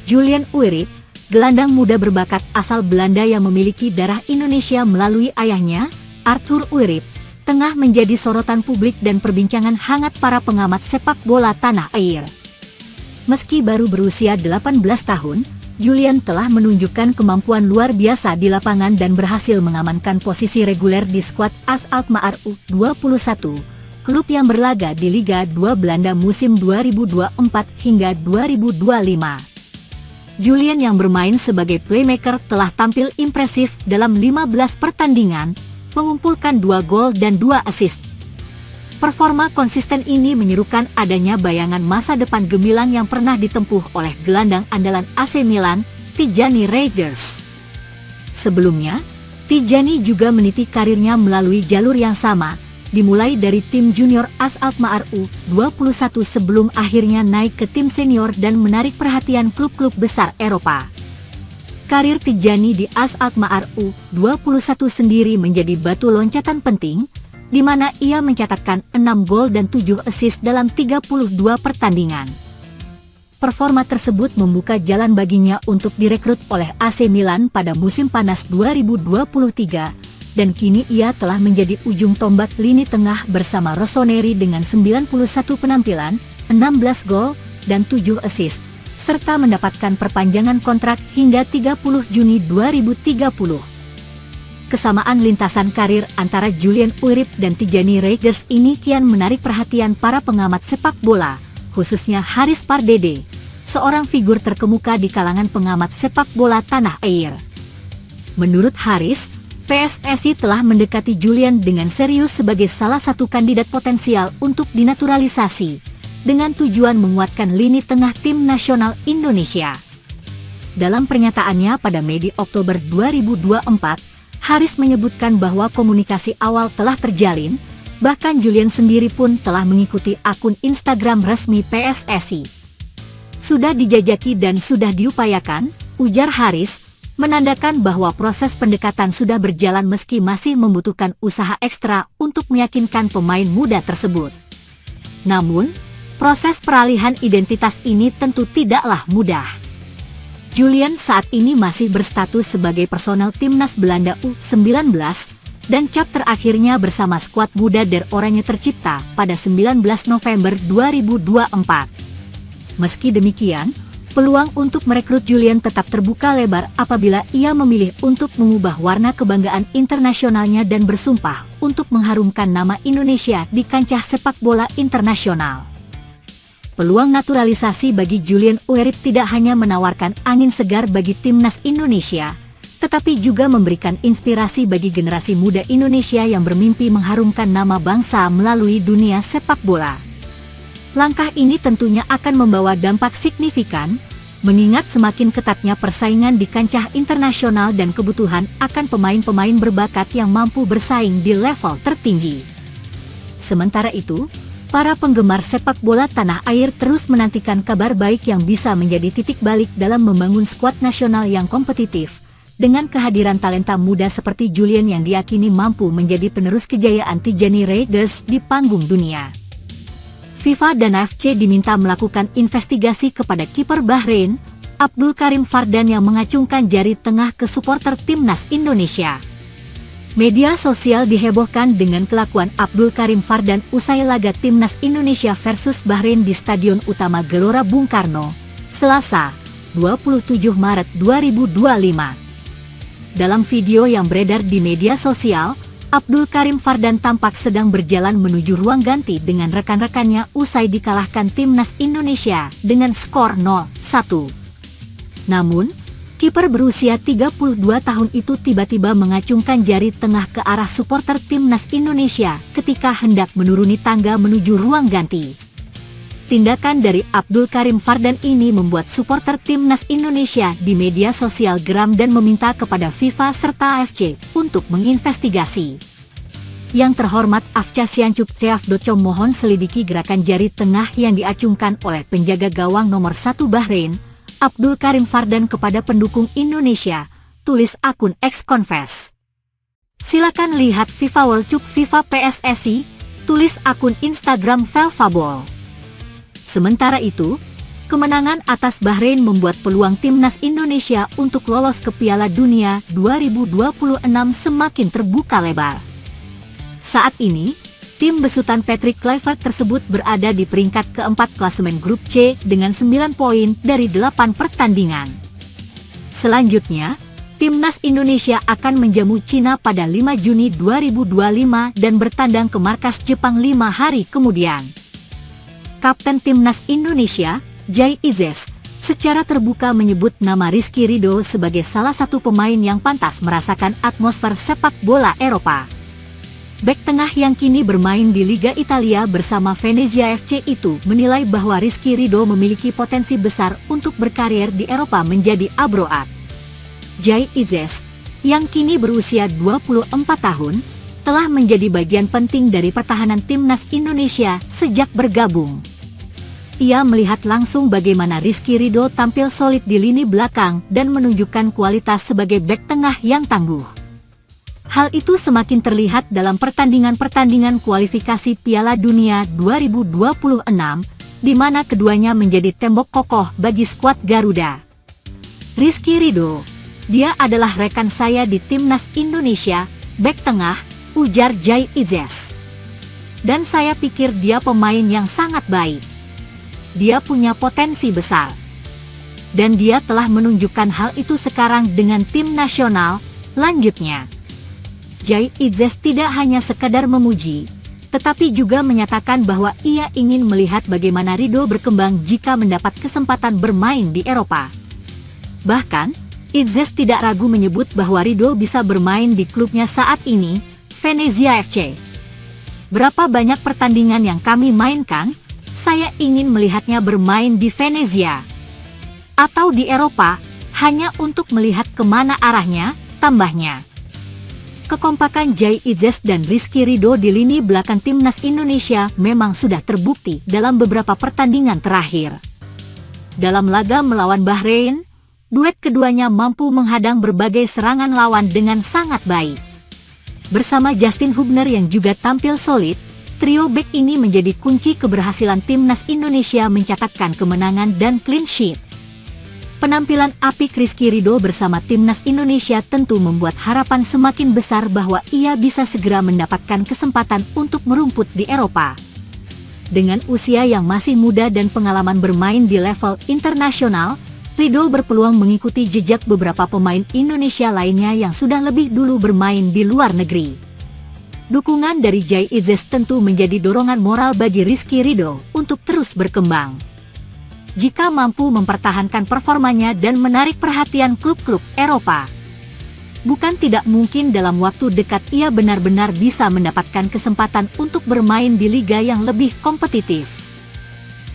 Julian Oeritz, gelandang muda berbakat asal Belanda yang memiliki darah Indonesia melalui ayahnya, Arthur Oeritz, tengah menjadi sorotan publik dan perbincangan hangat para pengamat sepak bola tanah air. Meski baru berusia 18 tahun, Julian telah menunjukkan kemampuan luar biasa di lapangan dan berhasil mengamankan posisi reguler di skuad AS Alkmaar U21, klub yang berlaga di Liga 2 Belanda musim 2024 hingga 2025. Julian yang bermain sebagai playmaker telah tampil impresif dalam 15 pertandingan, mengumpulkan 2 gol dan 2 assist. Performa konsisten ini menyerukan adanya bayangan masa depan gemilang yang pernah ditempuh oleh gelandang andalan AC Milan, Tijjani Reijnders. Sebelumnya, Tijjani juga meniti karirnya melalui jalur yang sama, dimulai dari tim junior AS Alkmaar U21 sebelum akhirnya naik ke tim senior dan menarik perhatian klub-klub besar Eropa. Karir Tijjani di AS Alkmaar U21 sendiri menjadi batu loncatan penting, di mana ia mencatatkan 6 gol dan 7 assist dalam 32 pertandingan. Performa tersebut membuka jalan baginya untuk direkrut oleh AC Milan pada musim panas 2023, dan kini ia telah menjadi ujung tombak lini tengah bersama Rossoneri dengan 91 penampilan, 16 gol, dan 7 assist, serta mendapatkan perpanjangan kontrak hingga 30 Juni 2030. Kesamaan lintasan karir antara Julian Oeritz dan Tijjani Reijnders ini kian menarik perhatian para pengamat sepak bola, khususnya Haris Pardede, seorang figur terkemuka di kalangan pengamat sepak bola tanah air. Menurut Haris, PSSI telah mendekati Julian dengan serius sebagai salah satu kandidat potensial untuk dinaturalisasi, dengan tujuan menguatkan lini tengah tim nasional Indonesia. Dalam pernyataannya pada Mei Oktober 2024, Haris menyebutkan bahwa komunikasi awal telah terjalin, bahkan Julian sendiri pun telah mengikuti akun Instagram resmi PSSI. Sudah dijajaki dan sudah diupayakan, ujar Haris, menandakan bahwa proses pendekatan sudah berjalan meski masih membutuhkan usaha ekstra untuk meyakinkan pemain muda tersebut. Namun, proses peralihan identitas ini tentu tidaklah mudah. Julian saat ini masih berstatus sebagai personel timnas Belanda U19, dan cap terakhirnya bersama skuad muda Der Oranje tercipta pada 19 November 2024. Meski demikian, peluang untuk merekrut Julian tetap terbuka lebar apabila ia memilih untuk mengubah warna kebanggaan internasionalnya dan bersumpah untuk mengharumkan nama Indonesia di kancah sepak bola internasional. Peluang naturalisasi bagi Julian Oeritz tidak hanya menawarkan angin segar bagi timnas Indonesia, tetapi juga memberikan inspirasi bagi generasi muda Indonesia yang bermimpi mengharumkan nama bangsa melalui dunia sepak bola. Langkah ini tentunya akan membawa dampak signifikan, mengingat semakin ketatnya persaingan di kancah internasional dan kebutuhan akan pemain-pemain berbakat yang mampu bersaing di level tertinggi. Sementara itu, para penggemar sepak bola tanah air terus menantikan kabar baik yang bisa menjadi titik balik dalam membangun skuad nasional yang kompetitif, dengan kehadiran talenta muda seperti Julian yang diyakini mampu menjadi penerus kejayaan Tijjani Reijnders di panggung dunia. FIFA dan AFC diminta melakukan investigasi kepada kiper Bahrain, Abdul Karim Fardan yang mengacungkan jari tengah ke supporter timnas Indonesia. Media sosial dihebohkan dengan kelakuan Abdul Karim Fardan usai laga timnas Indonesia versus Bahrain di Stadion Utama Gelora Bung Karno, Selasa, 27 Maret 2025. Dalam video yang beredar di media sosial, Abdul Karim Fardan tampak sedang berjalan menuju ruang ganti dengan rekan-rekannya usai dikalahkan timnas Indonesia dengan skor 0-1. Namun, kiper berusia 32 tahun itu tiba-tiba mengacungkan jari tengah ke arah supporter timnas Indonesia ketika hendak menuruni tangga menuju ruang ganti. Tindakan dari Abdul Karim Fardan ini membuat supporter timnas Indonesia di media sosial geram dan meminta kepada FIFA serta AFC untuk menginvestigasi. Yang terhormat Afca Siancuk Seaf.com mohon selidiki gerakan jari tengah yang diacungkan oleh penjaga gawang nomor 1 Bahrain, Abdul Karim Fardan kepada pendukung Indonesia, tulis akun X Confess. Silakan lihat FIFA World Cup FIFA PSSI, tulis akun Instagram Velfabol. Sementara itu, Kemenangan atas Bahrain membuat peluang timnas Indonesia untuk lolos ke Piala Dunia 2026 semakin terbuka lebar. Saat ini, tim besutan Patrick Kluivert tersebut berada di peringkat keempat klasemen grup C dengan 9 poin dari 8 pertandingan. Selanjutnya, timnas Indonesia akan menjamu Cina pada 5 Juni 2025 dan bertandang ke markas Jepang 5 hari kemudian. Kapten timnas Indonesia, Jai Izzes, secara terbuka menyebut nama Rizky Ridho sebagai salah satu pemain yang pantas merasakan atmosfer sepak bola Eropa. Bek tengah yang kini bermain di Liga Italia bersama Venezia FC itu menilai bahwa Rizky Ridho memiliki potensi besar untuk berkarir di Eropa menjadi abroad. Jai Izzes, yang kini berusia 24 tahun, telah menjadi bagian penting dari pertahanan timnas Indonesia sejak bergabung. Ia melihat langsung bagaimana Rizky Ridho tampil solid di lini belakang dan menunjukkan kualitas sebagai bek tengah yang tangguh. Hal itu semakin terlihat dalam pertandingan-pertandingan kualifikasi Piala Dunia 2026, di mana keduanya menjadi tembok kokoh bagi skuad Garuda. Rizky Ridho, dia adalah rekan saya di timnas Indonesia, bek tengah, ujar Jai Izzes. Dan saya pikir dia pemain yang sangat baik. Dia punya potensi besar. Dan dia telah menunjukkan hal itu sekarang dengan tim nasional, lanjutnya. Jai Izzes tidak hanya sekadar memuji, tetapi juga menyatakan bahwa ia ingin melihat bagaimana Ridho berkembang jika mendapat kesempatan bermain di Eropa. Bahkan, Izzes tidak ragu menyebut bahwa Ridho bisa bermain di klubnya saat ini, Venezia FC. Berapa banyak pertandingan yang kami mainkan? Saya ingin melihatnya bermain di Venezia atau di Eropa, hanya untuk melihat kemana arahnya, tambahnya. Kekompakan Jai Izzes dan Rizky Ridho di lini belakang timnas Indonesia memang sudah terbukti dalam beberapa pertandingan terakhir. Dalam laga melawan Bahrain, duet keduanya mampu menghadang berbagai serangan lawan dengan sangat baik. Bersama Justin Hubner yang juga tampil solid, trio bek ini menjadi kunci keberhasilan timnas Indonesia mencatatkan kemenangan dan clean sheet. Penampilan apik Rizky Ridho bersama timnas Indonesia tentu membuat harapan semakin besar bahwa ia bisa segera mendapatkan kesempatan untuk merumput di Eropa. Dengan usia yang masih muda dan pengalaman bermain di level internasional, Ridho berpeluang mengikuti jejak beberapa pemain Indonesia lainnya yang sudah lebih dulu bermain di luar negeri. Dukungan dari Jai Izzes tentu menjadi dorongan moral bagi Rizky Ridho untuk terus berkembang. Jika mampu mempertahankan performanya dan menarik perhatian klub-klub Eropa, bukan tidak mungkin dalam waktu dekat ia benar-benar bisa mendapatkan kesempatan untuk bermain di liga yang lebih kompetitif.